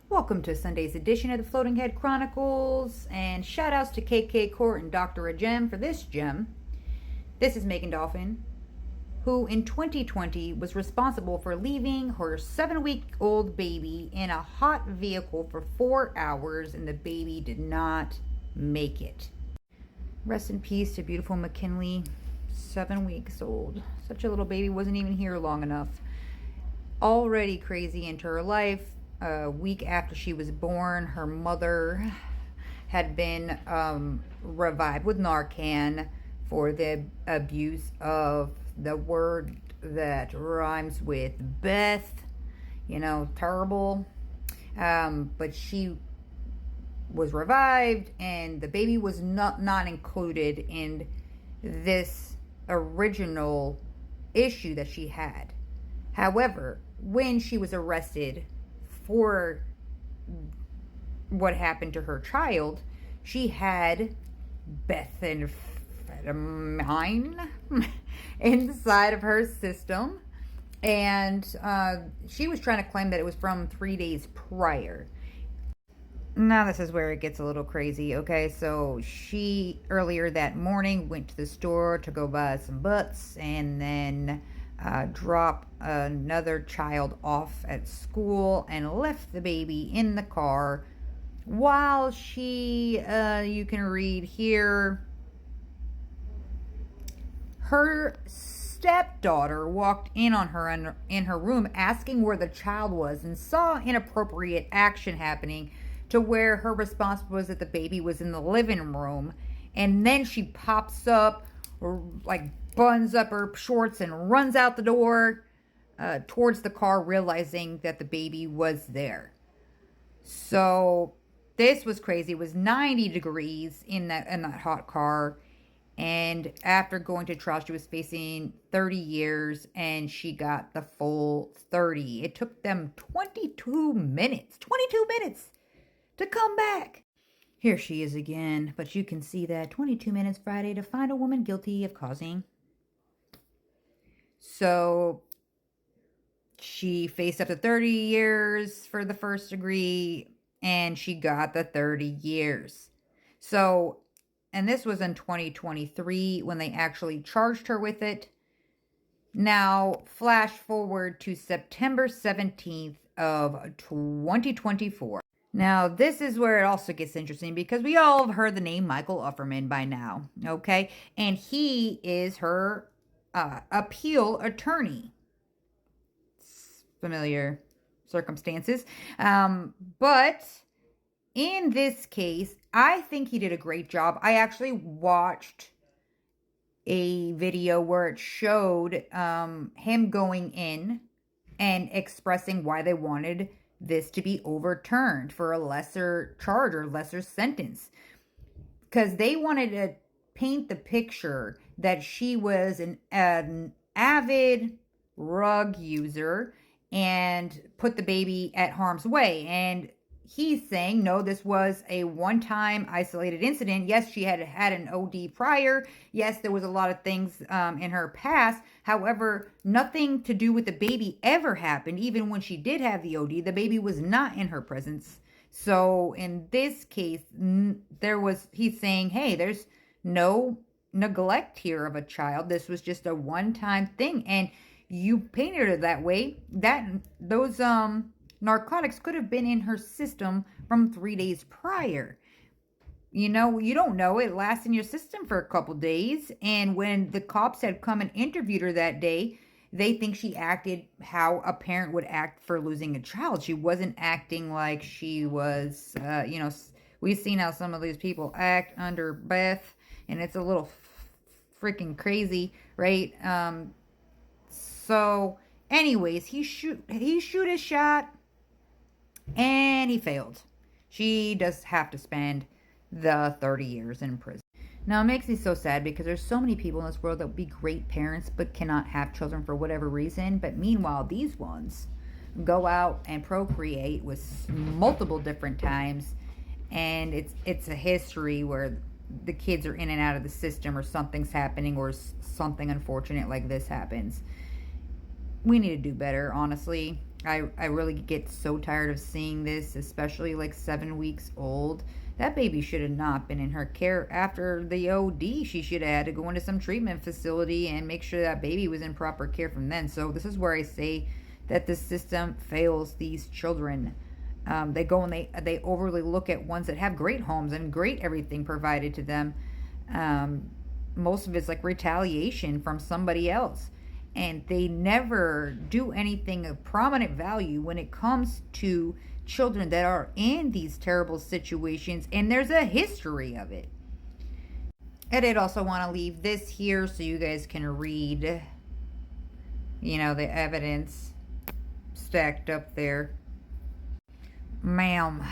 Welcome to Sunday's edition of the Floating Head Chronicles, and shout outs to KK Court and Dr. Gem for this gem. This is Megan Dauphin, who in 2020 was responsible for leaving her 7-week-old baby in a hot vehicle for 4 hours, and the baby did not make it. Rest in peace to beautiful McKinley, 7 weeks old. Such a little baby, wasn't even here long enough. Already crazy into her life. A week after she was born, her mother had been revived with Narcan for the abuse of the word that rhymes with Beth. Terrible. But she was revived, and the baby was not included in this original issue that she had. However, when she was arrested for what happened to her child, she had methamphetamine inside of her system, and she was trying to claim that it was from 3 days prior. Now this is where it gets a little crazy. Okay, so she earlier that morning went to the store to go buy some butts and then drop another child off at school and left the baby in the car while she, you can read here, her stepdaughter walked in on her in her room asking where the child was and saw inappropriate action happening, to where her response was that the baby was in the living room, and then she pops up, like buns up her shorts and runs out the door towards the car, realizing that the baby was there. So this was crazy. It was 90 degrees in that hot car, and after going to trial, she was facing 30 years, and she got the full 30. It took them 22 minutes to come back. Here she is again, but you can see that 22 minutes Friday to find a woman guilty of causing. So she faced up to 30 years for the first degree, and she got the 30 years. So, and this was in 2023 when they actually charged her with it. Now, flash forward to September 17th of 2024. Now, this is where it also gets interesting, because we all have heard the name Michael Ufferman by now, okay? And he is her appeal attorney. Familiar circumstances. But in this case, I think he did a great job. I actually watched a video where it showed him going in and expressing why they wanted this to be overturned for a lesser charge or lesser sentence, because they wanted to paint the picture that she was an avid drug user and put the baby at harm's way. And he's saying, no, this was a one-time isolated incident. Yes, she had had an OD prior. Yes, there was a lot of things in her past. However, nothing to do with the baby ever happened. Even when she did have the OD, the baby was not in her presence. So in this case, he's saying, hey, there's no neglect here of a child. This was just a one-time thing. And you painted it that way, that those narcotics could have been in her system from 3 days prior. You don't know. It lasts in your system for a couple days. And when the cops had come and interviewed her that day, they think she acted how a parent would act for losing a child. She wasn't acting like she was, we've seen how some of these people act under Beth, and it's a little freaking crazy, right? So anyways, he shoot his shot, and he failed. She does have to spend the 30 years in prison. Now, it makes me so sad, because there's so many people in this world that would be great parents but cannot have children for whatever reason. But meanwhile, these ones go out and procreate with multiple different times, and it's a history where the kids are in and out of the system, or something's happening, or something unfortunate like this happens. We need to do better, honestly. I really get so tired of seeing this, especially like 7 weeks old. That baby should have not been in her care after the OD. She should have had to go into some treatment facility and make sure that baby was in proper care from then. So this is where I say that the system fails these children. They go and they overly look at ones that have great homes and great everything provided to them. Most of it's like retaliation from somebody else, and they never do anything of prominent value when it comes to children that are in these terrible situations, and there's a history of it. And I'd also want to leave this here so you guys can read, the evidence stacked up there. Ma'am,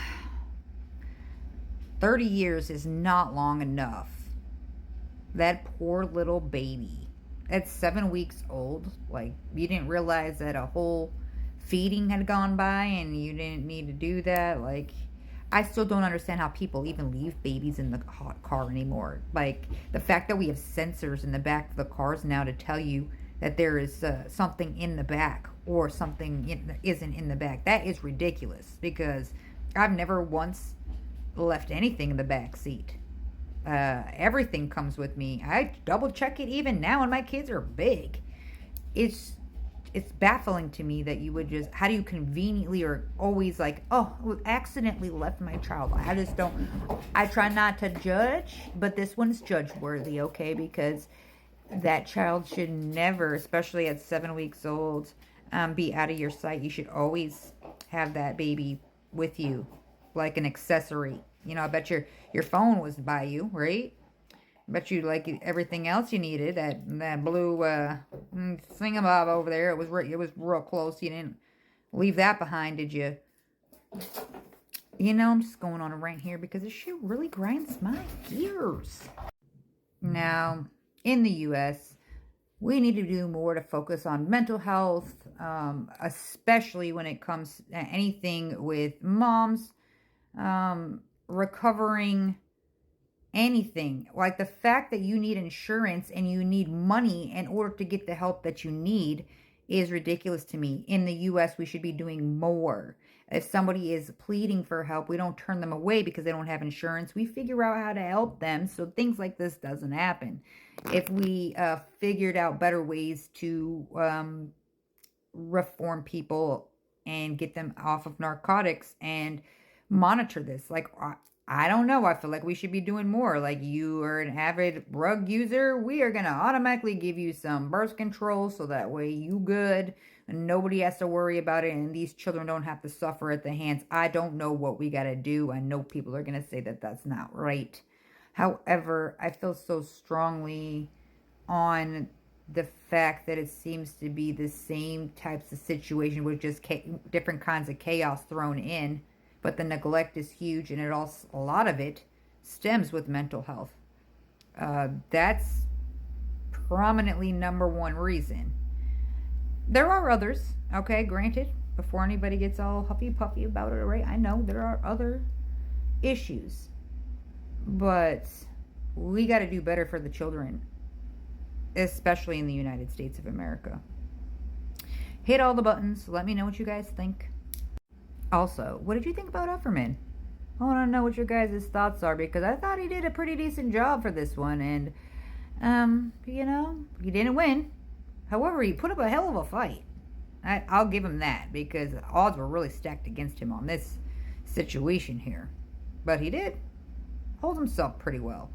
30 years is not long enough. That poor little baby at 7 weeks old, like, you didn't realize that a whole feeding had gone by and you didn't need to do that. Like, I still don't understand how people even leave babies in the car anymore. Like, the fact that we have sensors in the back of the cars now to tell you that there is something in the back or something isn't in the back, that is ridiculous, because I've never once left anything in the back seat. Everything comes with me. I double check it even now, and my kids are big. It's baffling to me that you would just, how do you conveniently or always like, oh, accidentally left my child. I just don't, I try not to judge, but this one's judge worthy, okay? Because that child should never, especially at 7 weeks old, be out of your sight. You should always have that baby with you like an accessory. I bet your phone was by you, right? I bet you, like everything else you needed, that blue thingamabob over there, it was real close. You didn't leave that behind, did you? I'm just going on a rant here because this shit really grinds my gears. Now, in the U.S., we need to do more to focus on mental health, especially when it comes to anything with moms, recovering anything. Like, the fact that you need insurance and you need money in order to get the help that you need is ridiculous to me. In the US, we should be doing more. If somebody is pleading for help, we don't turn them away because they don't have insurance. We figure out how to help them so things like this doesn't happen. If we figured out better ways to reform people and get them off of narcotics and monitor this, like, I don't know, I feel like we should be doing more. Like, you are an avid drug user, we are going to automatically give you some birth control so that way you good and nobody has to worry about it, and these children don't have to suffer at the hands. I don't know what we got to do. I know people are going to say that that's not right. However, I feel so strongly on the fact that it seems to be the same types of situation with just different kinds of chaos thrown in. But the neglect is huge, and a lot of it stems with mental health. That's prominently number one reason. There are others, okay, granted, before anybody gets all huffy-puffy about it, right? I know there are other issues, but we got to do better for the children, especially in the United States of America. Hit all the buttons. Let me know what you guys think. Also, what did you think about Ufferman? I want to know what your guys' thoughts are, because I thought he did a pretty decent job for this one, and, he didn't win. However, he put up a hell of a fight. I'll give him that, because the odds were really stacked against him on this situation here. But he did hold himself pretty well.